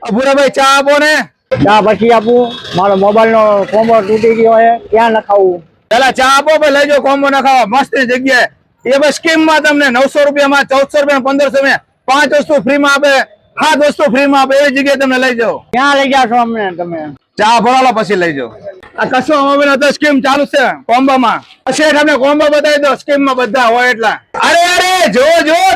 ભૂરાભાઈ ચા આપો ને। ચા પછી આપું, મારો મોબાઈલ નો કોમ્બો તૂટી ગયો છે, ક્યાં નખાવું? પેલા ચા આપો ભાઈ, લઈ જાઓ કોમ્બો ના ખાવા મસ્ત જગ્યાએ। એ ભાઈ સ્કીમ માં તમને 900 રૂપિયામાં 1400 રૂપિયા 1500 5 વસ્તુ ફ્રી માં આપે, 7 વસ્તુ ફ્રી માં આપે, એવી જગ્યાએ તમને લઈ જાઓ। ક્યાં લઈ જાશો અમને તમે? ચા ભરાલો પછી લઈ જાઓ। આ કશો મોબાઈલ હતો સ્કીમ ચાલુ છે કોમ્બો માં, પછી તમને કોમ્બો બતાવી દો સ્કીમ માં બધા હોય એટલા। અરે જો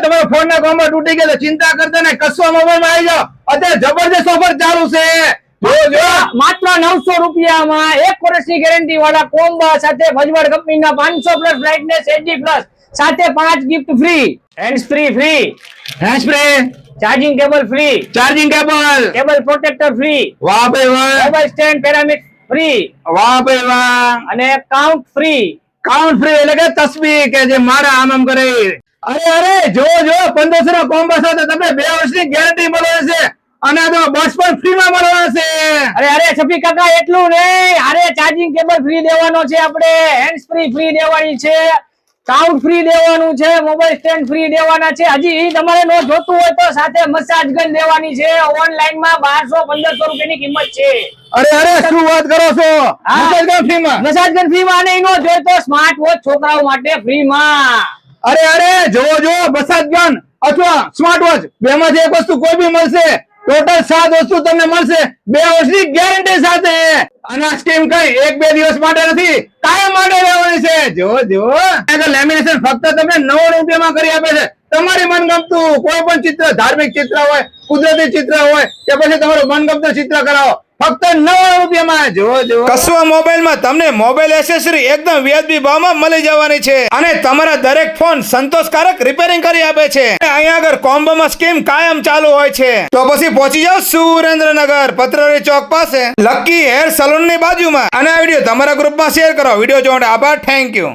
તમારો ફોન ના કોમ્બો તૂટી ગયો ચિંતા કરતા ને, કશો મોબાઈલ માં આવી જાઓ, અત્યારે જબરદસ્ત ઓફર ચાલુ છે। જો માત્ર 900 રૂપિયામાં 1 વર્ષની ગેરંટી વાળા કોમ્બો સાથે ભજવડ કંપનીના 500 પ્લસ બ્રાઇટનેસ એચડી પ્લસ સાથે 5 gift free, hands free, charging cable free, cable protractor free, વાહ ભાઈ વાહ, મોબાઈલ સ્ટેન્ડ પેરામિડ ફ્રી, વાહ ભાઈ વાહ, અને કાઉન્ટ ફ્રી એટલે કે તસ્બીહ કે જે મારા આમ કરે। અરે જો 1500 ના કોમ્બો સાથે તમને 2 વર્ષની ગેરંટી મળે છે અને આ તો બસ પણ ફ્રી માં મળવાના છે। અરે શફીક કાકા એટલું નહીં, અરે ચાર્જિંગ કેબલ ફ્રી દેવાનો છે, આપણે હેન્ડ્સ ફ્રી દેવાની છે, કાઉન્ટ ફ્રી દેવાનું છે, મોબાઈલ સ્ટેન્ડ ફ્રી દેવાના છે। હજી તમારે નો જોતું હોય તો સાથે મસાજ ગન દેવાની છે। ઓનલાઈન માં 1200-1500 રૂપિયાની કિંમત છે। અરે શું વાત કરો છો? મસાજ ગન ફ્રી માં, અને નો જોઈ તો સ્માર્ટ વોચ છોકરાઓ માટે ફ્રી માં। અરે જો મસાજ ગન અથવા સ્માર્ટ વોચ બેમાંથી એક વસ્તુ કોઈ બી મળશે, ટોટલ 7 વસ્તુ તમને મળશે 2 વર્ષની ગેરંટી સાથે। અને આ સ્કીમ કઈ 1-2 દિવસ માટે નથી, કાયમ માટે રહેવાની છે। જો લેમિનેશન ફક્ત તમને 9 રૂપિયામાં કરી આપે છે। તમારી મનગમતું કોઈ પણ ચિત્ર, ધાર્મિક ચિત્ર હોય, કુદરતી ચિત્ર હોય કે પછી તમારું મનગમતું ચિત્ર કરાવો, ફક્ત 9 રૂપિયામાં। જો કસવા મોબાઈલમાં તમને મોબાઈલ એસેસરી એકદમ વ્યાજબી ભાવમાં મળી જવાની છે અને તમારા દરેક ફોન સંતોષકારક રિપેરિંગ કરી આપે છે। અહીંયા આગળ કોમ્બોમાં સ્કીમ કાયમ ચાલુ હોય છે, તો પછી પહોંચી જાઓ સુરેન્દ્રનગર પત્રરી ચોક પાસે લકી હેર સલૂન ની બાજુમાં। અને આ વિડીયો તમારા ગ્રુપમાં શેર કરો। વિડીયો જોવા માટે આભાર, થેન્ક યુ।